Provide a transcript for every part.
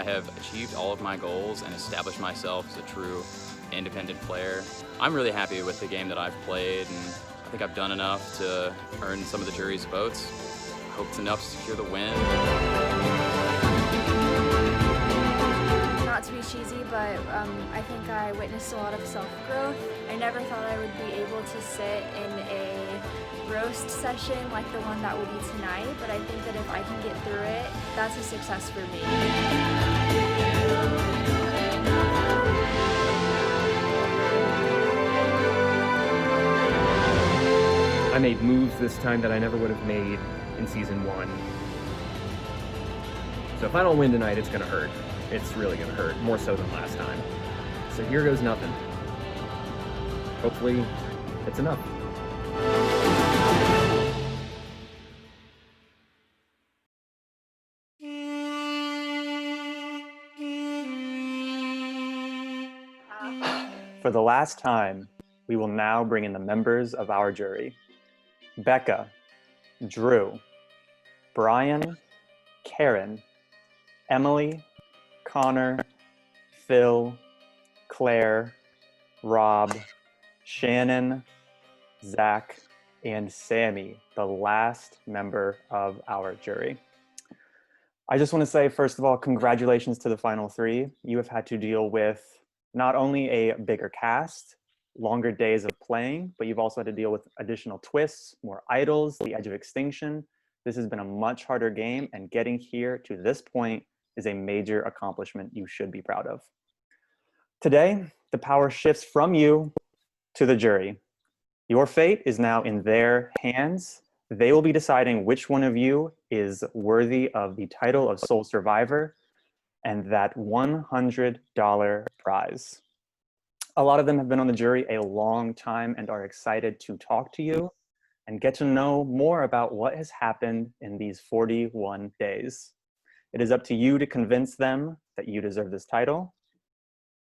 have achieved all of my goals and established myself as a true independent player. I'm really happy with the game that I've played, and I think I've done enough to earn some of the jury's votes. I hope it's enough to secure the win. Not to be cheesy, but I think I witnessed a lot of self-growth. I never thought I would be able to sit in a roast session like the one that will be tonight, but I think that if I can get through it, that's a success for me. I made moves this time that I never would have made in season 1. So if I don't win tonight, it's going to hurt. It's really going to hurt, more so than last time. So here goes nothing. Hopefully, it's enough. For the last time, we will now bring in the members of our jury. Becca, Drew, Brian, Karen, Emily, Connor, Phil, Claire, Rob, Shannon, Zach, and Sammy, the last member of our jury. I just want to say, first of all, congratulations to the final 3. You have had to deal with not only a bigger cast, longer days of playing, but you've also had to deal with additional twists, more idols, the edge of extinction. This has been a much harder game, and getting here to this point is a major accomplishment you should be proud of. Today, the power shifts from you to the jury. Your fate is now in their hands. They will be deciding which one of you is worthy of the title of Sole Survivor and that $100 prize. A lot of them have been on the jury a long time and are excited to talk to you and get to know more about what has happened in these 41 days. It is up to you to convince them that you deserve this title.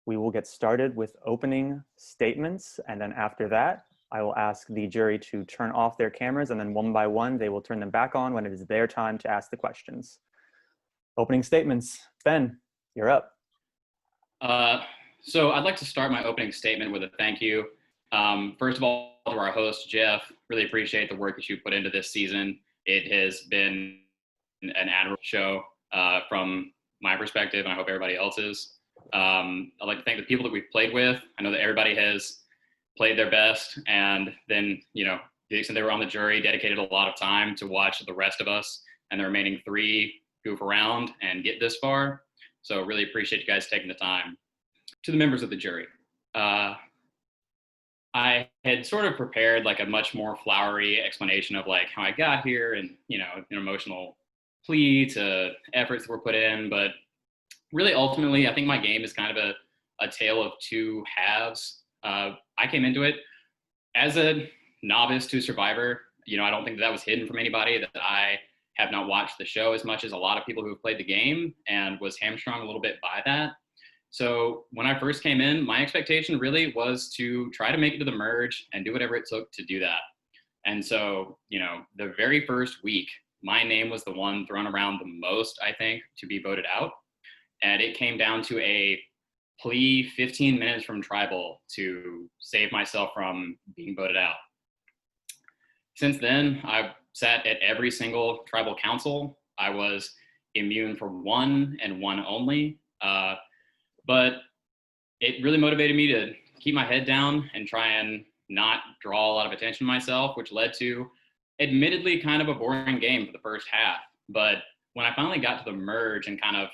We will get started with opening statements, and then after that, I will ask the jury to turn off their cameras, and then one by one, they will turn them back on when it is their time to ask the questions. Opening statements. Ben, you're up. So I'd like to start my opening statement with a thank you. First of all, to our host, Jeff, really appreciate the work that you put into this season. It has been an admirable show from my perspective, and I hope everybody else's. I'd like to thank the people that we've played with. I know that everybody has played their best, and then, to the extent they were on the jury, dedicated a lot of time to watch the rest of us and the remaining 3 goof around and get this far. So really appreciate you guys taking the time. To the members of the jury, I had sort of prepared like a much more flowery explanation of like how I got here and, an emotional plea to efforts that were put in. But really, ultimately, I think my game is kind of a tale of 2 halves. I came into it as a novice to Survivor. I don't think that was hidden from anybody that I have not watched the show as much as a lot of people who have played the game and was hamstrung a little bit by that. So when I first came in, my expectation really was to try to make it to the merge and do whatever it took to do that. And so, the very first week, my name was the one thrown around the most, I think, to be voted out. And it came down to a plea 15 minutes from Tribal to save myself from being voted out. Since then, I've sat at every single Tribal council. I was immune for 1 and 1 only. But it really motivated me to keep my head down and try and not draw a lot of attention to myself, which led to admittedly kind of a boring game for the first half. But when I finally got to the merge and kind of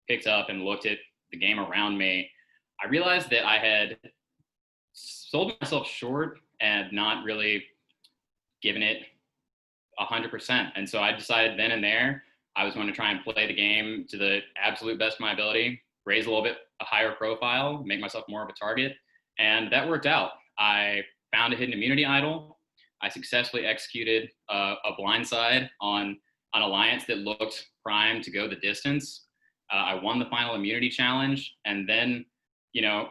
picked up and looked at the game around me, I realized that I had sold myself short and not really given it 100%. And so I decided then and there, I was going to try and play the game to the absolute best of my ability, raise a little bit a higher profile, make myself more of a target. And that worked out. I found a hidden immunity idol. I successfully executed a blindside on an alliance that looked primed to go the distance. I won the final immunity challenge, and then,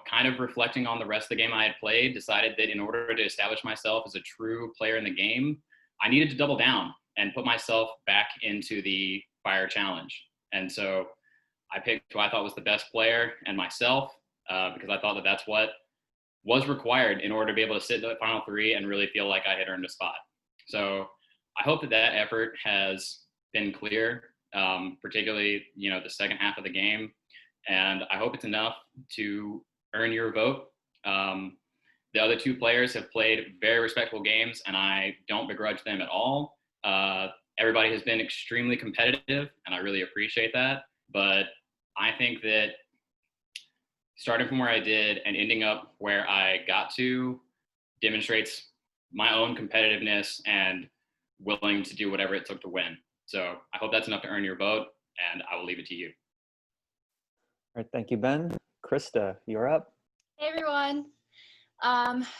kind of reflecting on the rest of the game I had played, decided that in order to establish myself as a true player in the game, I needed to double down and put myself back into the fire challenge. And so I picked who I thought was the best player and myself, because I thought that that's what was required in order to be able to sit in the final three and really feel like I had earned a spot. So I hope that that effort has been clear, particularly, the second half of the game. And I hope it's enough to earn your vote. The other two players have played very respectful games, and I don't begrudge them at all. Everybody has been extremely competitive, and I really appreciate that. But I think that starting from where I did and ending up where I got to demonstrates my own competitiveness and willing to do whatever it took to win. So I hope that's enough to earn your vote, and I will leave it to you. All right, thank you, Ben. Krista, you're up. Hey everyone.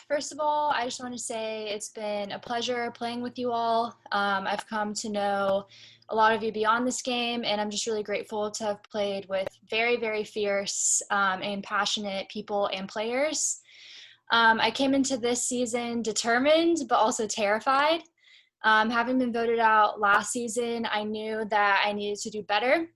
First of all, I just want to say it's been a pleasure playing with you all. I've come to know a lot of you beyond this game, and I'm just really grateful to have played with very, very fierce and passionate people and players. I came into this season determined, but also terrified. Having been voted out last season, I knew that I needed to do better.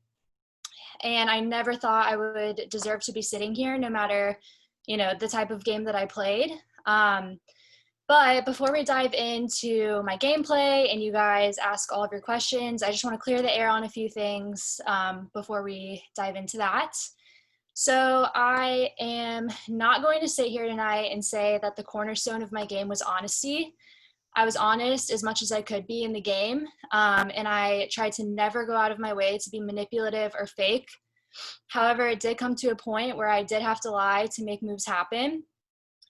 And I never thought I would deserve to be sitting here, no matter the type of game that I played. But before we dive into my gameplay and you guys ask all of your questions, I just want to clear the air on a few things before we dive into that. So I am not going to sit here tonight and say that the cornerstone of my game was honesty. I was honest as much as I could be in the game, and I tried to never go out of my way to be manipulative or fake. However, it did come to a point where I did have to lie to make moves happen,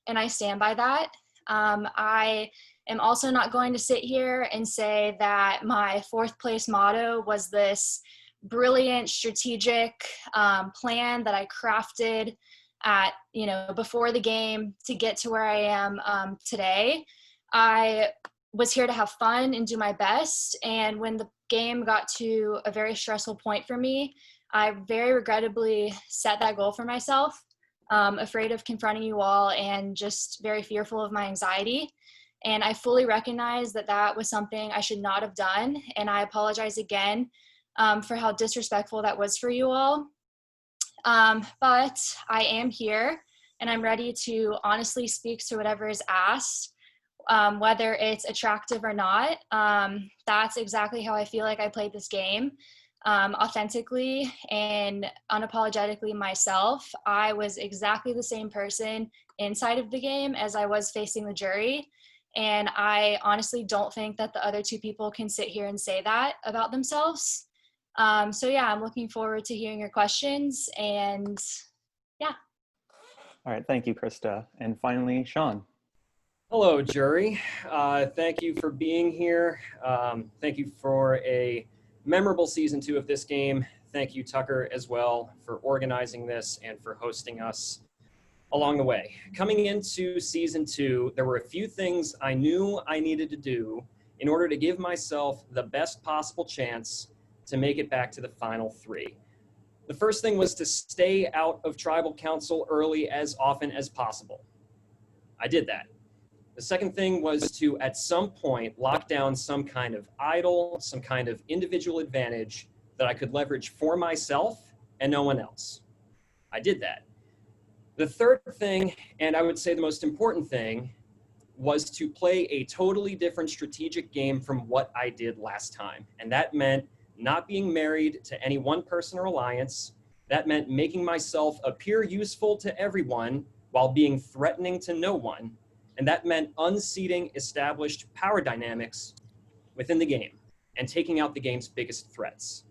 and I stand by that. I am also not going to sit here and say that my fourth place motto was this brilliant strategic plan that I crafted at, before the game to get to where I am today. I was here to have fun and do my best, and when the game got to a very stressful point for me, I very regrettably set that goal for myself, afraid of confronting you all and just very fearful of my anxiety. And I fully recognize that that was something I should not have done. And I apologize again for how disrespectful that was for you all. But I am here and I'm ready to honestly speak to whatever is asked, whether it's attractive or not. That's exactly how I feel like I played this game. Authentically and unapologetically myself. I was exactly the same person inside of the game as I was facing the jury. And I honestly don't think that the other two people can sit here and say that about themselves. So yeah, I'm looking forward to hearing your questions, and yeah. All right, thank you, Krista. And finally, Sean. Hello, jury. Thank you for being here. Thank you for a memorable season 2 of this game. Thank you, Tucker, as well, for organizing this and for hosting us along the way. Coming into season 2, there were a few things I knew I needed to do in order to give myself the best possible chance to make it back to the final 3. The first thing was to stay out of tribal council early as often as possible. I did that. The second thing was to, at some point, lock down some kind of idol, some kind of individual advantage that I could leverage for myself and no one else. I did that. The third thing, and I would say the most important thing, was to play a totally different strategic game from what I did last time. And that meant not being married to any one person or alliance. That meant making myself appear useful to everyone while being threatening to no one. And that meant unseating established power dynamics within the game and taking out the game's biggest threats.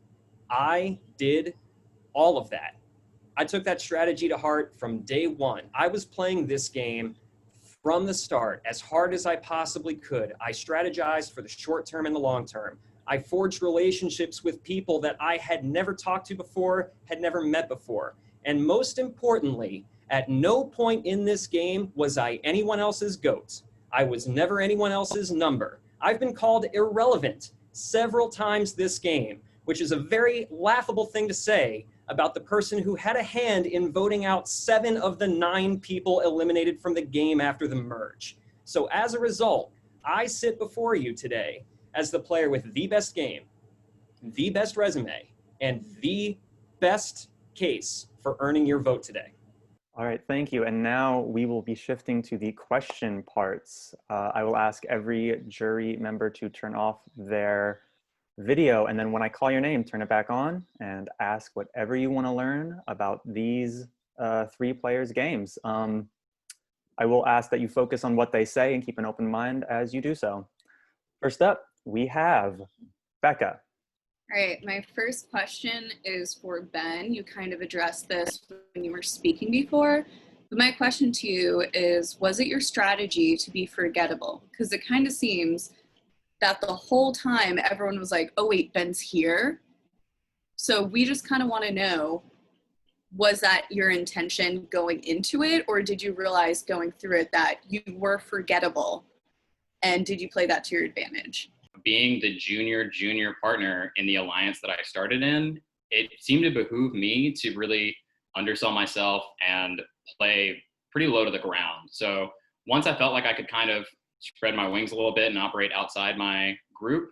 I did all of that. I took that strategy to heart from day one. I was playing this game from the start as hard as I possibly could. I strategized for the short term and the long term. I forged relationships with people that I had never talked to before, had never met before. And most importantly, at no point in this game was I anyone else's goat. I was never anyone else's number. I've been called irrelevant several times this game, which is a very laughable thing to say about the person who had a hand in voting out 7 of the 9 people eliminated from the game after the merge. So as a result, I sit before you today as the player with the best game, the best resume, and the best case for earning your vote today. All right, thank you. And now we will be shifting to the question parts. I will ask every jury member to turn off their video, and then when I call your name, turn it back on and ask whatever you want to learn about these three players' games. I will ask that you focus on what they say and keep an open mind as you do so. First up, we have Becca. All right, my first question is for Ben. You kind of addressed this when you were speaking before, but my question to you is, was it your strategy to be forgettable? Because it kind of seems that the whole time everyone was like, oh wait, Ben's here. So we just kind of want to know, was that your intention going into it, or did you realize going through it that you were forgettable? And did you play that to your advantage? Being the junior partner in the alliance that I started in, it seemed to behoove me to really undersell myself and play pretty low to the ground. So once I felt like I could kind of spread my wings a little bit and operate outside my group,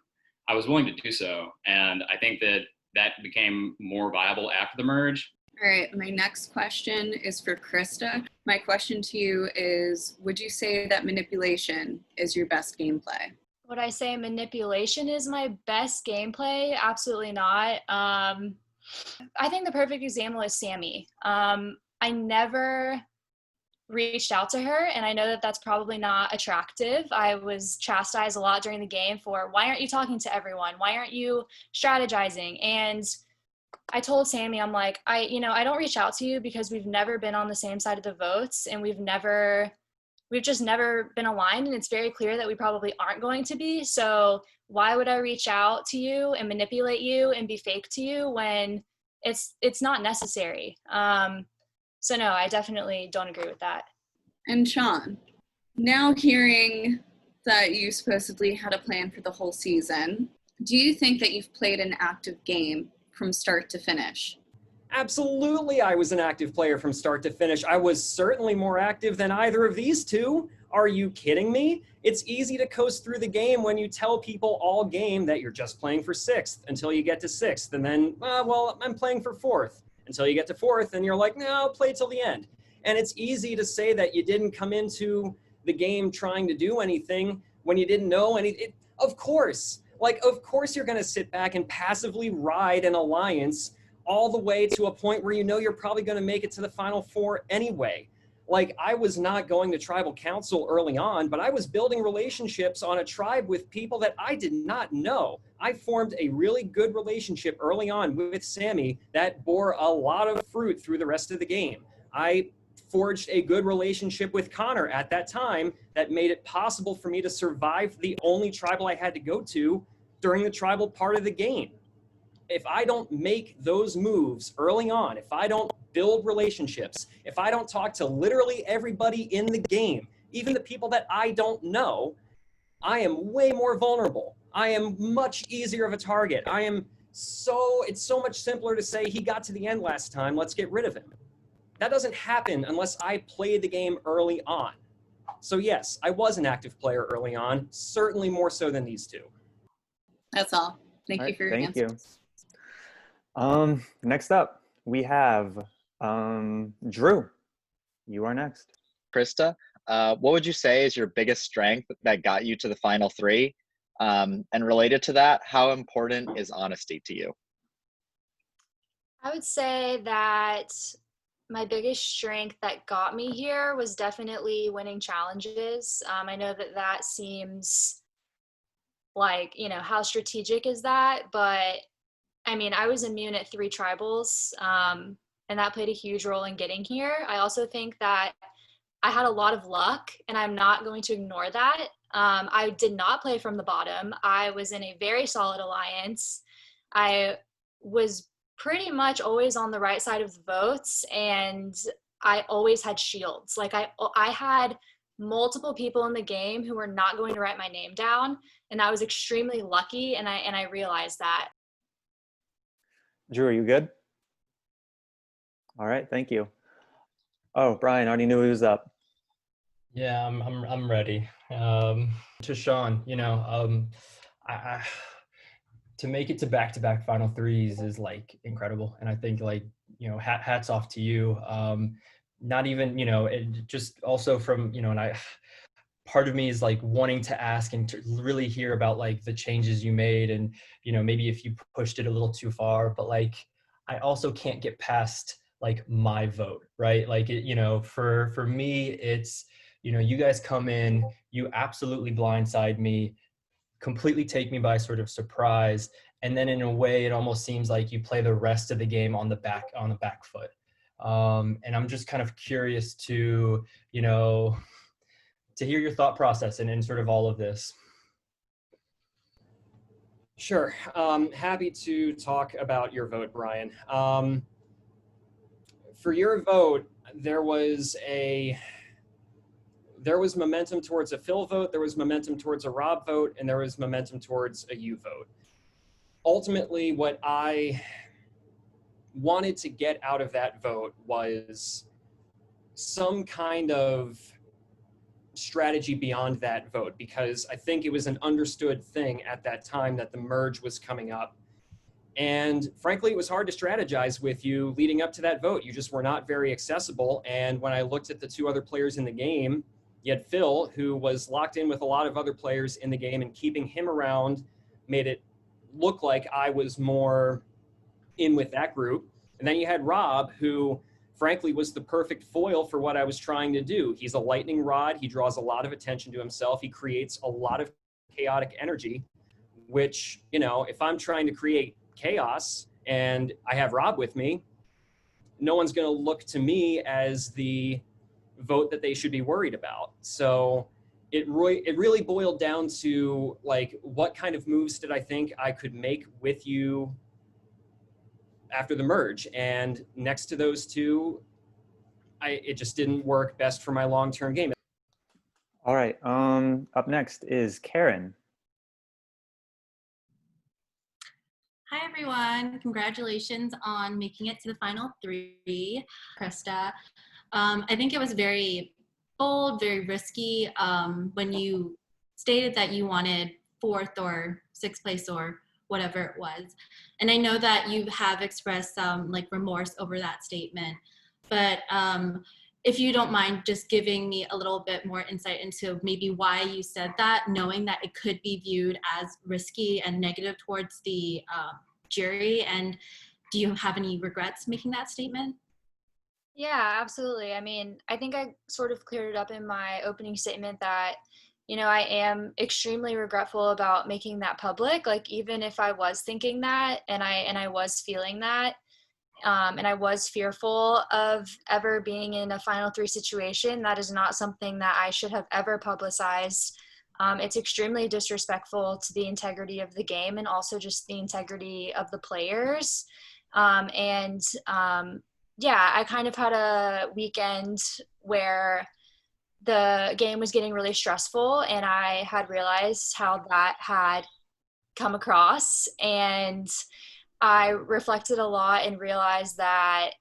I was willing to do so. And I think that that became more viable after the merge. All right, my next question is for Krista. My question to you is, would you say that manipulation is your best gameplay? Would I say manipulation is my best gameplay? Absolutely not. I think the perfect example is Sammy. I never reached out to her, and I know that that's probably not attractive. I was chastised a lot during the game for, why aren't you talking to everyone? Why aren't you strategizing? And I told Sammy, I'm like, I don't reach out to you because we've never been on the same side of the votes, and we've just never been aligned, and it's very clear that we probably aren't going to be. So why would I reach out to you and manipulate you and be fake to you when it's not necessary? So no, I definitely don't agree with that. And Sean, now hearing that you supposedly had a plan for the whole season, do you think that you've played an active game from start to finish? Absolutely, I was an active player from start to finish. I was certainly more active than either of these two. Are you kidding me? It's easy to coast through the game when you tell people all game that you're just playing for 6th until you get to 6th. And then, well, I'm playing for 4th until you get to 4th. And you're like, no, I'll play till the end. And it's easy to say that you didn't come into the game trying to do anything when you didn't know anything. Of course you're going to sit back and passively ride an alliance all the way to a point where you know you're probably going to make it to the final 4 anyway. Like, I was not going to tribal council early on, but I was building relationships on a tribe with people that I did not know. I formed a really good relationship early on with Sammy that bore a lot of fruit through the rest of the game. I forged a good relationship with Connor at that time that made it possible for me to survive the only tribal I had to go to during the tribal part of the game. If I don't make those moves early on, if I don't build relationships, if I don't talk to literally everybody in the game, even the people that I don't know, I am way more vulnerable. I am much easier of a target. It's so much simpler to say he got to the end last time, let's get rid of him. That doesn't happen unless I play the game early on. So yes, I was an active player early on, certainly more so than these two. That's all. Thank you for your answer. Thank you. Next up, we have Drew. You are next. Krista, what would you say is your biggest strength that got you to the final 3? And related to that, how important is honesty to you? I would say that my biggest strength that got me here was definitely winning challenges. I know that seems like, how strategic is that? But I mean, I was immune at 3 tribals, and that played a huge role in getting here. I also think that I had a lot of luck, and I'm not going to ignore that. I did not play from the bottom. I was in a very solid alliance. I was pretty much always on the right side of the votes, and I always had shields. Like I had multiple people in the game who were not going to write my name down, and I was extremely lucky, and I realized that. Drew, are you good? All right, thank you. Oh, Brian, already knew he was up. Yeah, I'm ready. To Sean, to make it to back-to-back final 3s is like incredible, and I think like hats off to you. Not even, it just also from, and part of me is like wanting to ask and to really hear about like the changes you made and, maybe if you pushed it a little too far, but like, I also can't get past like my vote, right? Like, for me, it's, you guys come in, you absolutely blindside me, completely take me by sort of surprise. And then in a way, it almost seems like you play the rest of the game on the back foot. And I'm just kind of curious to, to hear your thought process and sort of all of this. Sure. Happy to talk about your vote, Brian. For your vote, there was momentum towards a Phil vote, there was momentum towards a Rob vote, and there was momentum towards a you vote. Ultimately, what I wanted to get out of that vote was some kind of strategy beyond that vote, because I think it was an understood thing at that time that the merge was coming up. And frankly, it was hard to strategize with you leading up to that vote. You just were not very accessible. And when I looked at the two other players in the game, you had Phil, who was locked in with a lot of other players in the game, and keeping him around made it look like I was more in with that group. And then you had Rob, who frankly was the perfect foil for what I was trying to do. He's a lightning rod. He draws a lot of attention to himself. He creates a lot of chaotic energy, which, if I'm trying to create chaos and I have Rob with me, no one's going to look to me as the vote that they should be worried about. So it really boiled down to like, what kind of moves did I think I could make with you after the merge? And next to those two, it just didn't work best for my long-term game. All right. Up next is Karen. Hi, everyone. Congratulations on making it to the final three, Krista. I think it was very bold, very risky when you stated that you wanted 4th or 6th place or whatever it was. And I know that you have expressed some like remorse over that statement, but if you don't mind just giving me a little bit more insight into maybe why you said that, knowing that it could be viewed as risky and negative towards the jury, and do you have any regrets making that statement? Yeah, absolutely. I mean, I think I sort of cleared it up in my opening statement that, I am extremely regretful about making that public. Like, even if I was thinking that and I was feeling that, and I was fearful of ever being in a final three situation, that is not something that I should have ever publicized. It's extremely disrespectful to the integrity of the game and also just the integrity of the players. Yeah, I kind of had a weekend where the game was getting really stressful, and I had realized how that had come across, and I reflected a lot and realized that,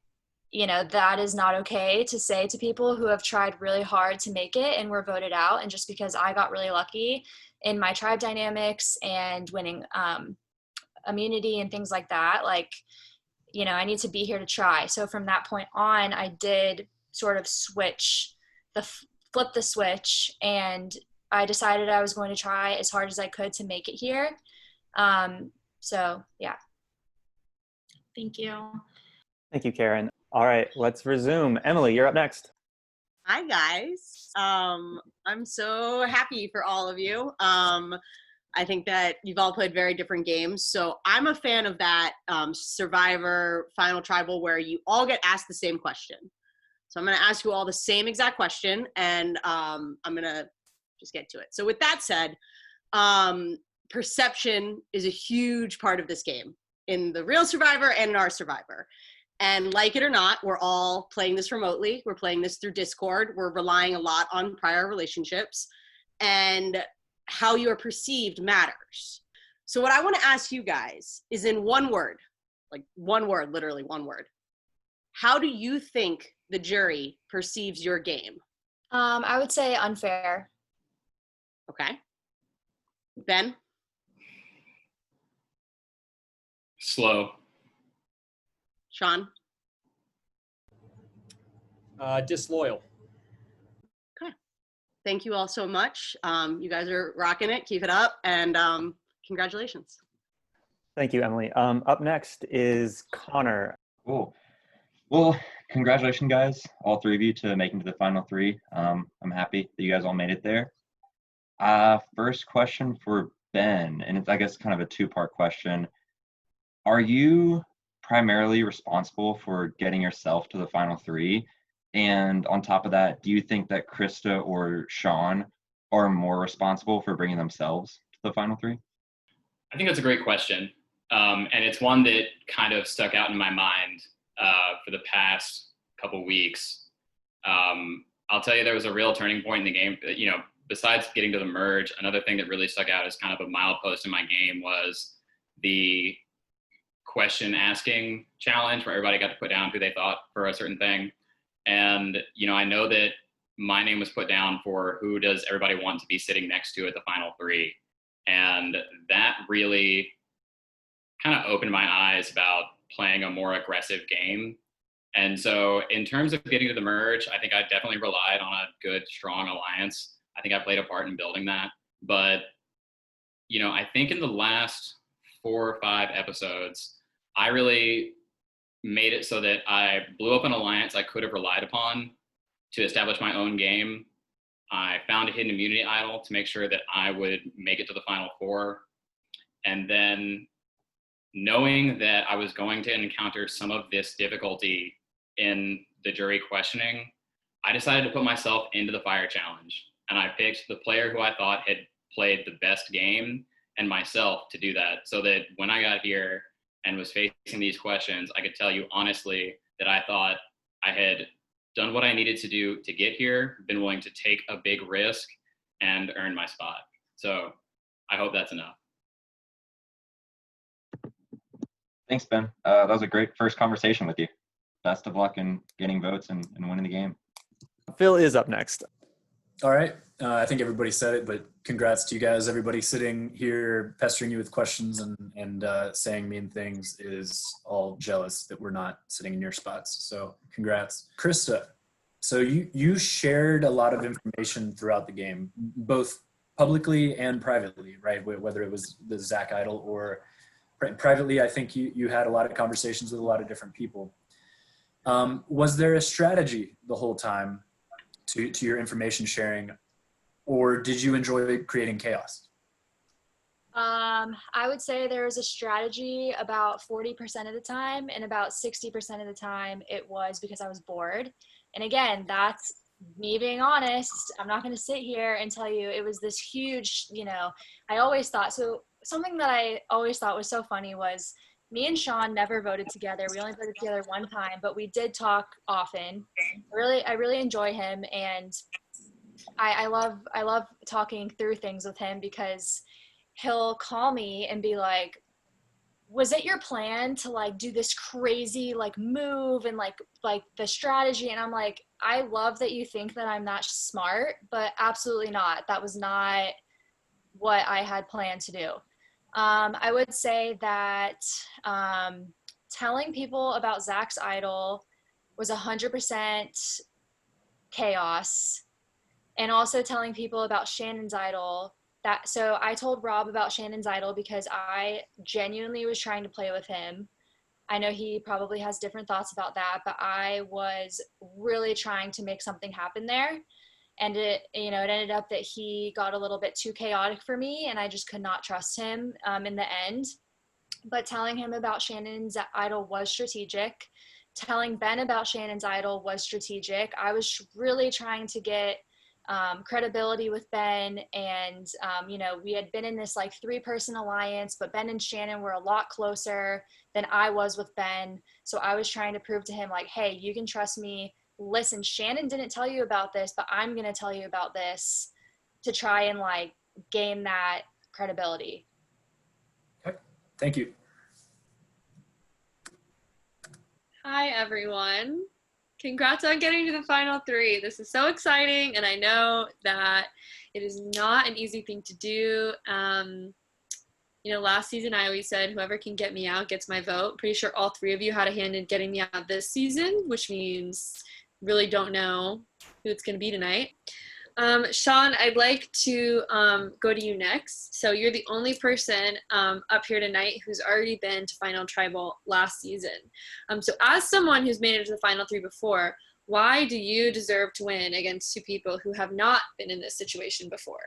that is not okay to say to people who have tried really hard to make it and were voted out. And just because I got really lucky in my tribe dynamics and winning immunity and things like that, like, I need to be here to try. So from that point on, I did sort of flip the switch, and I decided I was going to try as hard as I could to make it here. So yeah. Thank you. Thank you, Karen. All right, let's resume. Emily, you're up next. Hi, guys. I'm so happy for all of you. I think that you've all played very different games. So I'm a fan of that Survivor Final Tribal where you all get asked the same question. So I'm going to ask you all the same exact question, and I'm going to just get to it. So with that said, perception is a huge part of this game in the real Survivor and in our Survivor. And like it or not, we're all playing this remotely. We're playing this through Discord. We're relying a lot on prior relationships, and how you are perceived matters. So what I want to ask you guys is in one word, like one word, literally one word. How do you think the jury perceives your game? I would say unfair. Okay. Ben? Slow. Sean? Disloyal. Thank you all so much. You guys are rocking it. Keep it up, and congratulations. Thank you, Emily. Up next is Connor. Cool. Well, congratulations, guys, all three of you, to making to the final three. I'm happy that you guys all made it there. First question for Ben, and it's, I guess, kind of a two-part question. Are you primarily responsible for getting yourself to the final three? And on top of that, do you think that Krista or Sean are more responsible for bringing themselves to the final three? I think that's a great question. And it's one that kind of stuck out in my mind for the past couple weeks. I'll tell you, there was a real turning point in the game. You know, besides getting to the merge, another thing that really stuck out as kind of a milepost in my game was the question asking challenge, where everybody got to put down who they thought for a certain thing. And, you know, I know that my name was put down for who does everybody want to be sitting next to at the final three. And that really kind of opened my eyes about playing a more aggressive game. And so in terms of getting to the merge, I think I definitely relied on a good, strong alliance. I think I played a part in building that. But, you know, I think in the last 4 or 5 episodes, I really made it so that I blew up an alliance I could have relied upon to establish my own game. I found a hidden immunity idol to make sure that I would make it to the final 4. And then knowing that I was going to encounter some of this difficulty in the jury questioning, I decided to put myself into the fire challenge. And I picked the player who I thought had played the best game and myself to do that, so that when I got here and was facing these questions, I could tell you honestly that I thought I had done what I needed to do to get here, been willing to take a big risk, and earn my spot. So I hope that's enough. Thanks, Ben. That was a great first conversation with you. Best of luck in getting votes and winning the game. Phil is up next. All right. I think everybody said it, but congrats to you guys. Everybody sitting here pestering you with questions and saying mean things is all jealous that we're not sitting in your spots. So congrats. Krista, so you shared a lot of information throughout the game, both publicly and privately, right? Whether it was the Zach Idol or privately, I think you had a lot of conversations with a lot of different people. Was there a strategy the whole time to your information sharing, or did you enjoy creating chaos? I would say there was a strategy about 40% of the time, and about 60% of the time it was because I was bored. And again, that's me being honest. I'm not going to sit here and tell you it was this huge, I always thought, so something that I always thought was so funny was me and Sean never voted together. We only voted together one time, but we did talk often. I really enjoy him, and I love talking through things with him, because he'll call me and be like, was it your plan to like do this crazy like move and like the strategy? And I'm like, I love that you think that I'm that smart, but absolutely not. That was not what I had planned to do. I would say that telling people about Zach's idol was 100% chaos, and also telling people about Shannon's idol. So I told Rob about Shannon's idol because I genuinely was trying to play with him. I know he probably has different thoughts about that, but I was really trying to make something happen there. And it ended up that he got a little bit too chaotic for me, and I just could not trust him in the end. But telling him about Shannon's idol was strategic. Telling Ben about Shannon's idol was strategic. I was really trying to get credibility with Ben, and we had been in this like 3-person alliance, but Ben and Shannon were a lot closer than I was with Ben. So I was trying to prove to him like, hey, you can trust me. Listen, Shannon didn't tell you about this, but I'm going to tell you about this, to try and like gain that credibility. Okay. Thank you. Hi, everyone. Congrats on getting to the final 3. This is so exciting, and I know that it is not an easy thing to do. Last season I always said whoever can get me out gets my vote. Pretty sure all 3 of you had a hand in getting me out this season, which means really don't know who it's going to be tonight. Sean, I'd like to go to you next. So you're the only person up here tonight who's already been to Final Tribal last season. So as someone who's made it to the Final Three before, why do you deserve to win against two people who have not been in this situation before?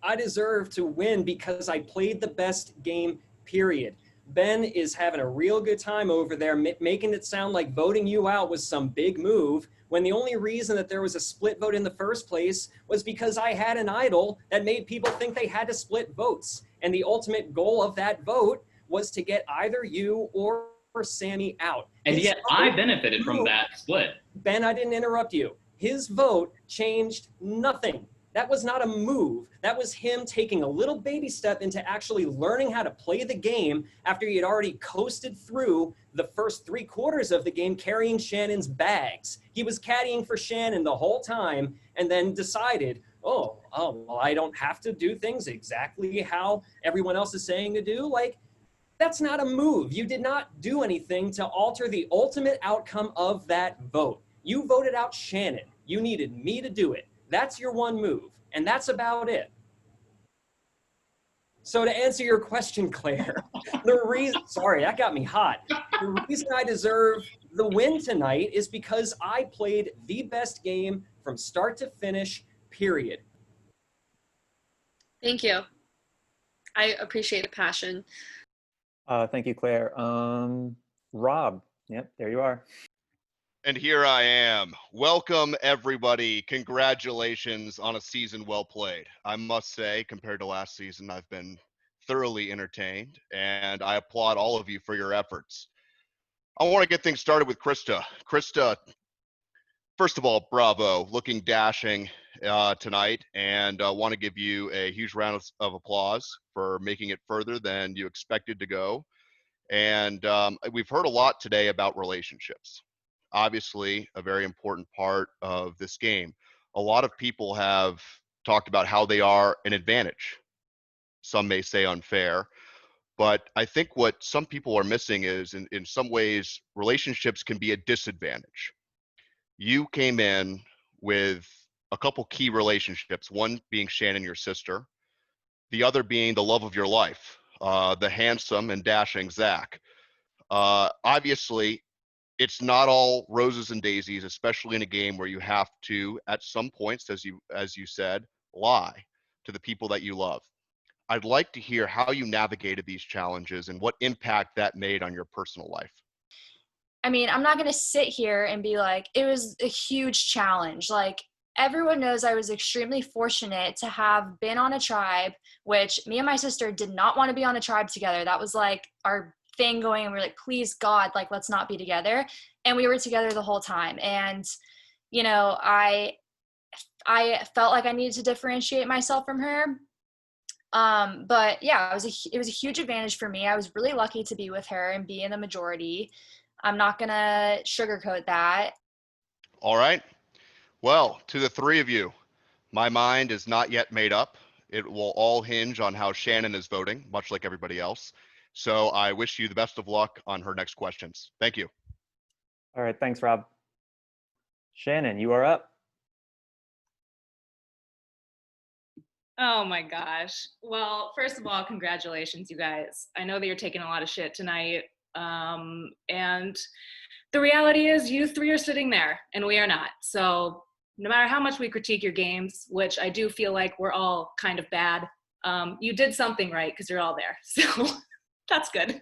I deserve to win because I played the best game, period. Ben is having a real good time over there, making it sound like voting you out was some big move, when the only reason that there was a split vote in the first place was because I had an idol that made people think they had to split votes. And the ultimate goal of that vote was to get either you or Sammy out. And His yet I benefited from that split. Ben, I didn't interrupt you. His vote changed nothing. That was not a move. That was him taking a little baby step into actually learning how to play the game after he had already coasted through the first 3/4 of the game carrying Shannon's bags. He was caddying for Shannon the whole time and then decided, oh, well, I don't have to do things exactly how everyone else is saying to do. Like, that's not a move. You did not do anything to alter the ultimate outcome of that vote. You voted out Shannon. You needed me to do it. That's your one move, and that's about it. So to answer your question, Claire, sorry, that got me hot. The reason I deserve the win tonight is because I played the best game from start to finish, period. Thank you. I appreciate the passion. Thank you, Claire. Rob, yep, there you are. And here I am. Welcome, everybody. Congratulations on a season well played. I must say, compared to last season, I've been thoroughly entertained, and I applaud all of you for your efforts. I want to get things started with Krista. Krista, first of all, bravo. Looking dashing tonight, and I want to give you a huge round of applause for making it further than you expected to go. And we've heard a lot today about relationships. Obviously, a very important part of this game. A lot of people have talked about how they are an advantage. Some may say unfair, but I think what some people are missing is in some ways, relationships can be a disadvantage. You came in with a couple key relationships, one being Shannon, your sister, the other being the love of your life, the handsome and dashing Zach. Obviously, it's not all roses and daisies, especially in a game where you have to, at some points, as you said, lie to the people that you love. I'd like to hear how you navigated these challenges and what impact that made on your personal life. I mean, I'm not going to sit here and be like, it was a huge challenge. Like, everyone knows I was extremely fortunate to have been on a tribe, which me and my sister did not want to be on a tribe together. That was like our thing going, and we were like, please God, like, let's not be together. And we were together the whole time. And, you know, I felt like I needed to differentiate myself from her. But yeah, it was a huge advantage for me. I was really lucky to be with her and be in the majority. I'm not gonna sugarcoat that. All right. Well, to the three of you, my mind is not yet made up. It will all hinge on how Shannon is voting, much like everybody else. So I wish you the best of luck on her next questions. Thank you. All right, thanks, Rob. Shannon, you are up. Oh my gosh. Well, first of all, congratulations, you guys. I know that you're taking a lot of shit tonight. And the reality is you three are sitting there and we are not. So no matter how much we critique your games, which I do feel like we're all kind of bad, you did something right because you're all there. So that's good.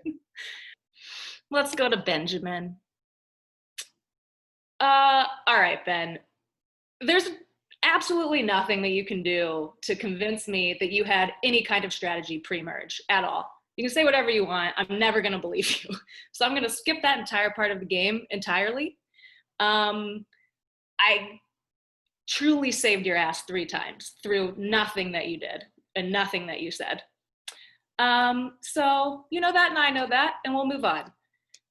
Let's go to Benjamin. All right, Ben. There's absolutely nothing that you can do to convince me that you had any kind of strategy pre-merge at all. You can say whatever you want. I'm never going to believe you. So I'm going to skip that entire part of the game entirely. I truly saved your ass 3 times through nothing that you did and nothing that you said. So you know that and I know that, and we'll move on.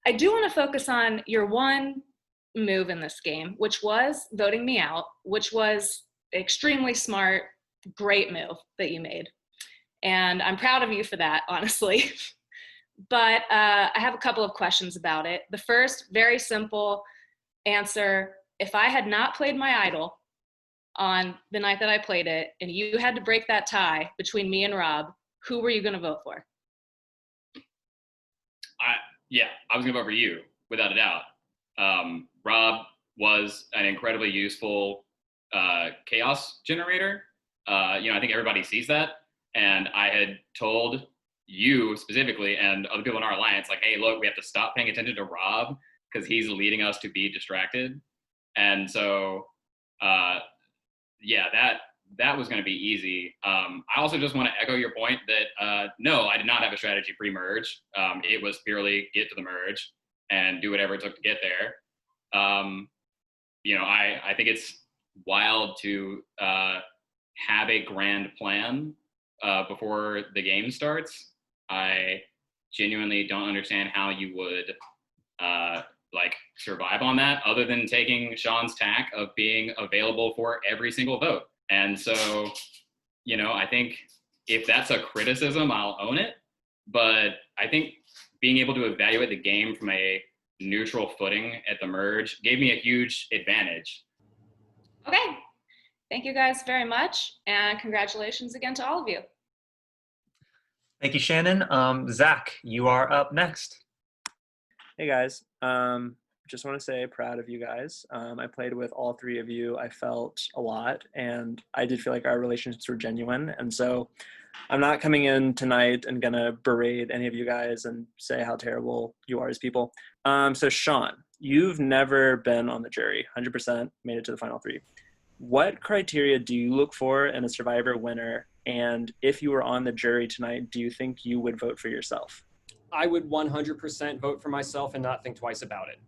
I do want to focus on your one move in this game, which was voting me out, which was extremely smart, great move that you made. And I'm proud of you for that, honestly. But I have a couple of questions about it. The first, very simple answer, if I had not played my idol on the night that I played it, and you had to break that tie between me and Rob, who were you going to vote for? I was going to vote for you, without a doubt. Rob was an incredibly useful chaos generator. I think everybody sees that. And I had told you specifically and other people in our alliance, like, hey, look, we have to stop paying attention to Rob because he's leading us to be distracted. And so, that was going to be easy. I also just want to echo your point that, no, I did not have a strategy pre-merge. It was purely get to the merge and do whatever it took to get there. I think it's wild to have a grand plan before the game starts. I genuinely don't understand how you would survive on that other than taking Sean's tack of being available for every single vote. And so, I think if that's a criticism, I'll own it. But I think being able to evaluate the game from a neutral footing at the merge gave me a huge advantage. Okay. Thank you guys very much. And congratulations again to all of you. Thank you, Shannon. Zach, you are up next. Hey guys, just want to say proud of you guys. I played with all three of you. I felt a lot, and I did feel like our relationships were genuine. And so I'm not coming in tonight and gonna berate any of you guys and say how terrible you are as people. So Sean, you've never been on the jury, 100% made it to the final three. What criteria do you look for in a Survivor winner? And if you were on the jury tonight, do you think you would vote for yourself? I would 100% vote for myself and not think twice about it.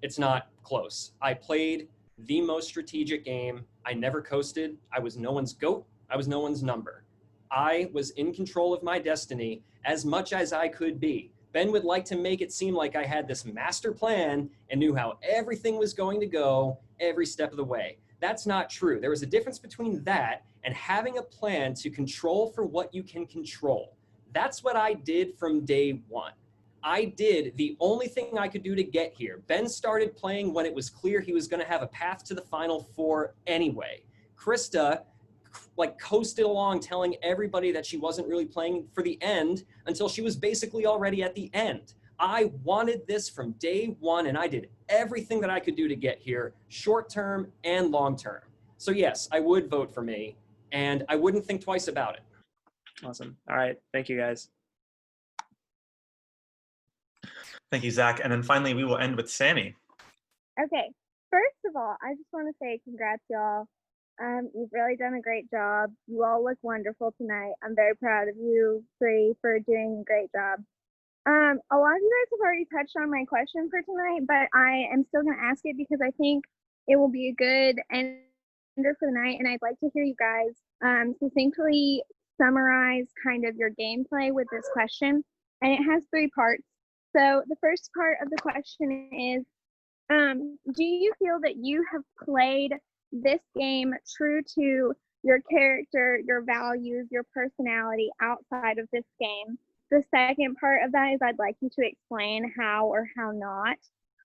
It's not close. I played the most strategic game. I never coasted. I was no one's goat. I was no one's number. I was in control of my destiny as much as I could be. Ben would like to make it seem like I had this master plan and knew how everything was going to go every step of the way. That's not true. There was a difference between that and having a plan to control for what you can control. That's what I did from day one. I did the only thing I could do to get here. Ben started playing when it was clear he was going to have a path to the Final Four anyway. Krista coasted along telling everybody that she wasn't really playing for the end until she was basically already at the end. I wanted this from day one, and I did everything that I could do to get here, short term and long term. So yes, I would vote for me, and I wouldn't think twice about it. Awesome. All right. Thank you, guys. Thank you, Zach. And then finally, we will end with Sammy. Okay. First of all, I just want to say congrats, y'all. You've really done a great job. You all look wonderful tonight. I'm very proud of you three for doing a great job. A lot of you guys have already touched on my question for tonight, but I am still going to ask it because I think it will be a good ender for the night, and I'd like to hear you guys succinctly summarize kind of your gameplay with this question, and it has three parts. So the first part of the question is, do you feel that you have played this game true to your character, your values, your personality outside of this game? The second part of that is I'd like you to explain how or how not.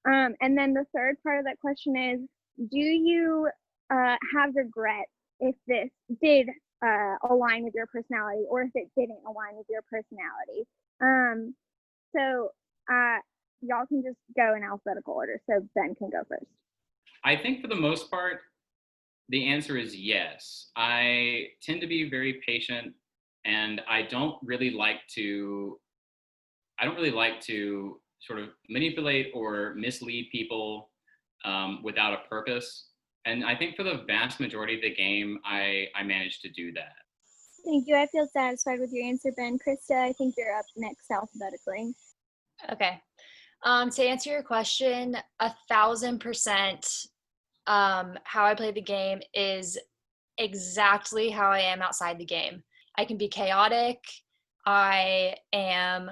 And then the third part of that question is, do you have regrets if this did align with your personality or if it didn't align with your personality? So y'all can just go in alphabetical order, so Ben can go first. I think for the most part, the answer is yes. I tend to be very patient, and I don't really like to sort of manipulate or mislead people without a purpose. And I think for the vast majority of the game, I managed to do that. Thank you. I feel satisfied with your answer, Ben. Krista, I think you're up next alphabetically. Okay. To answer your question, 1,000%, how I play the game is exactly how I am outside the game. I can be chaotic. I am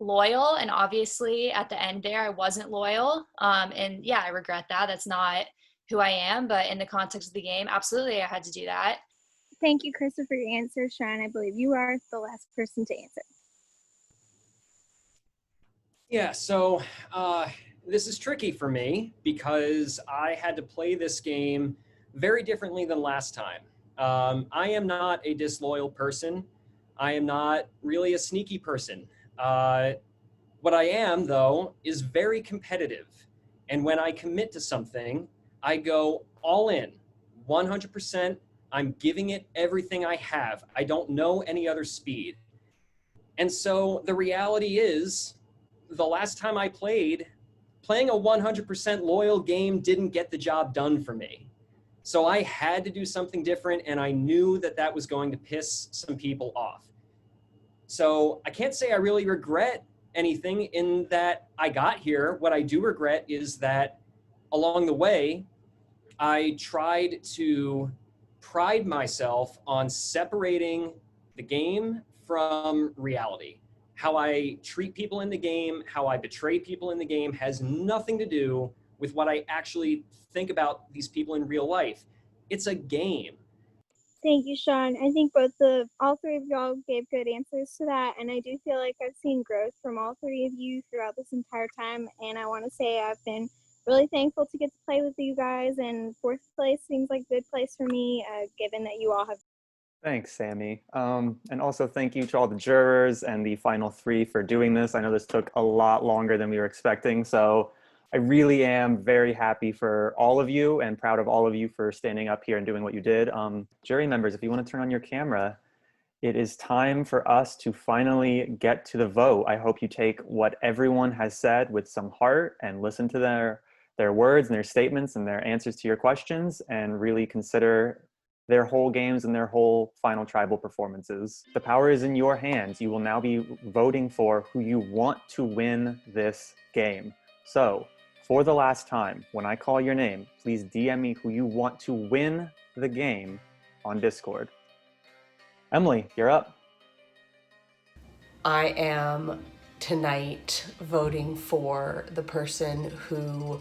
loyal, and obviously at the end there I wasn't loyal. And yeah, I regret that. That's not who I am, but in the context of the game, absolutely I had to do that. Thank you, Krista, for your answer. Sean, I believe you are the last person to answer. Yeah, so this is tricky for me because I had to play this game very differently than last time. I am not a disloyal person. I am not really a sneaky person. What I am, though, is very competitive. And when I commit to something, I go all in, 100%. I'm giving it everything I have. I don't know any other speed. And so the reality is, the last time I played, playing a 100% loyal game didn't get the job done for me. So I had to do something different, and I knew that that was going to piss some people off. So I can't say I really regret anything in that I got here. What I do regret is that along the way, I tried to pride myself on separating the game from reality. How I treat people in the game, how I betray people in the game has nothing to do with what I actually think about these people in real life. It's a game. Thank you, Sean. I think all three of y'all gave good answers to that, and I do feel like I've seen growth from all three of you throughout this entire time, and I want to say I've been really thankful to get to play with you guys, and fourth place seems like a good place for me, given that you all have. Thanks, Sammy. And also thank you to all the jurors and the final three for doing this. I know this took a lot longer than we were expecting, so I really am very happy for all of you and proud of all of you for standing up here and doing what you did. Jury members, if you want to turn on your camera, it is time for us to finally get to the vote. I hope you take what everyone has said with some heart and listen to their words and their statements and their answers to your questions and really consider their whole games and their whole final tribal performances. The power is in your hands. You will now be voting for who you want to win this game. So, for the last time, when I call your name, please DM me who you want to win the game on Discord. Emily, you're up. I am tonight voting for the person who,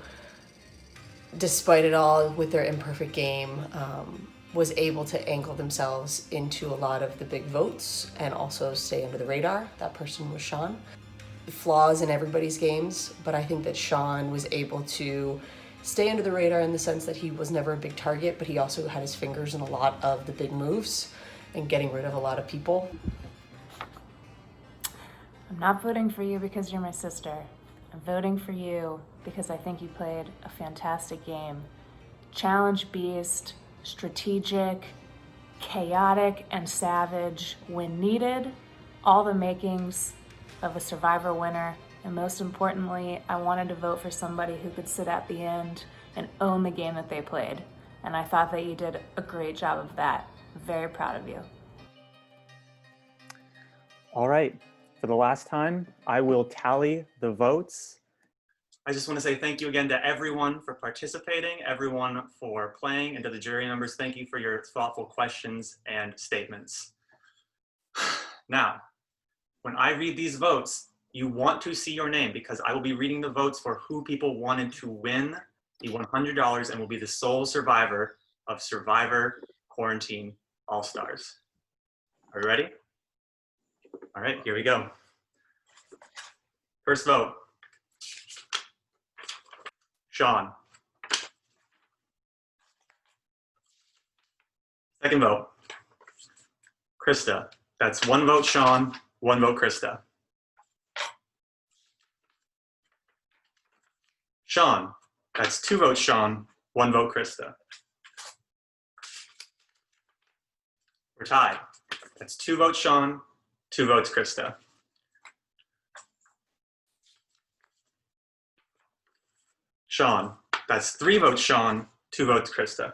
despite it all with their imperfect game, was able to angle themselves into a lot of the big votes and also stay under the radar. That person was Sean. Flaws in everybody's games, but I think that Sean was able to stay under the radar in the sense that he was never a big target, but he also had his fingers in a lot of the big moves and getting rid of a lot of people. I'm not voting for you because you're my sister. I'm voting for you because I think you played a fantastic game. Challenge beast, strategic, chaotic, and savage when needed. All the makings of a Survivor winner, and most importantly, I wanted to vote for somebody who could sit at the end and own the game that they played. And I thought that you did a great job of that. I'm very proud of you. All right, for the last time, I will tally the votes. I just want to say thank you again to everyone for participating, everyone for playing, and to the jury members, thank you for your thoughtful questions and statements. Now, when I read these votes, you want to see your name because I will be reading the votes for who people wanted to win the $100 and will be the sole survivor of Survivor Quarantine All-Stars. Are you ready? All right, here we go. First vote. Sean. Second vote. Krista. That's one vote Sean, one vote Krista. Sean. That's two votes Sean, one vote Krista. We're tied. That's two votes Sean, two votes Krista. Sean. That's three votes Sean, two votes Krista.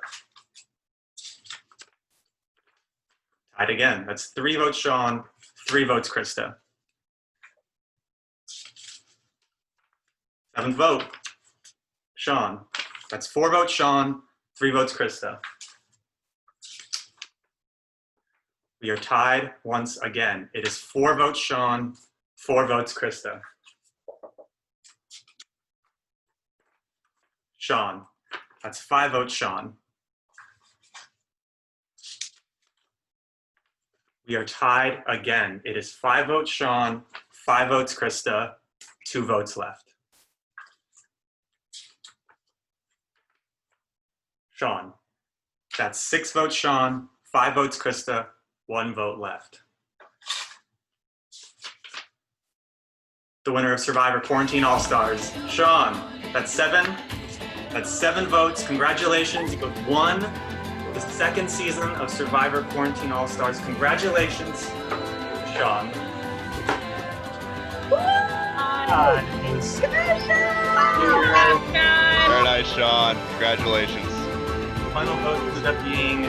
Tied again. That's three votes Sean, three votes Krista. Seventh vote. Sean. That's four votes Sean, three votes Krista. We are tied once again. It is four votes Sean, four votes Krista. Sean. That's five votes Sean. We are tied again. It is five votes Sean, five votes Krista, two votes left. Sean. That's 6 votes Sean, 5 votes Krista, 1 vote left. The winner of Survivor Quarantine All-Stars, Sean. That's 7 votes. Congratulations, you have won the second season of Survivor Quarantine All-Stars. Congratulations, Sean. Nice. Very nice, Sean. Congratulations. Final vote ended up being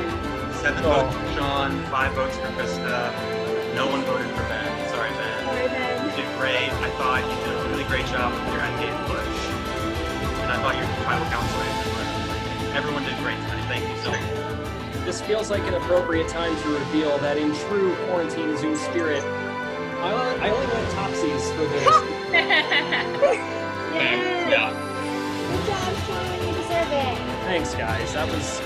7 votes for Sean, 5 votes for Krista. No one voted for Ben. Sorry, Ben. Sorry, Ben. You did great. I thought you did a really great job with your endgame push. And I thought your tribal council agent was everything. Everyone did great tonight. Thank you so much. This feels like an appropriate time to reveal that in true Quarantine Zoo spirit, I only went topsies for this. Yeah. Good job, Sean. You deserve it. Thanks, guys. That was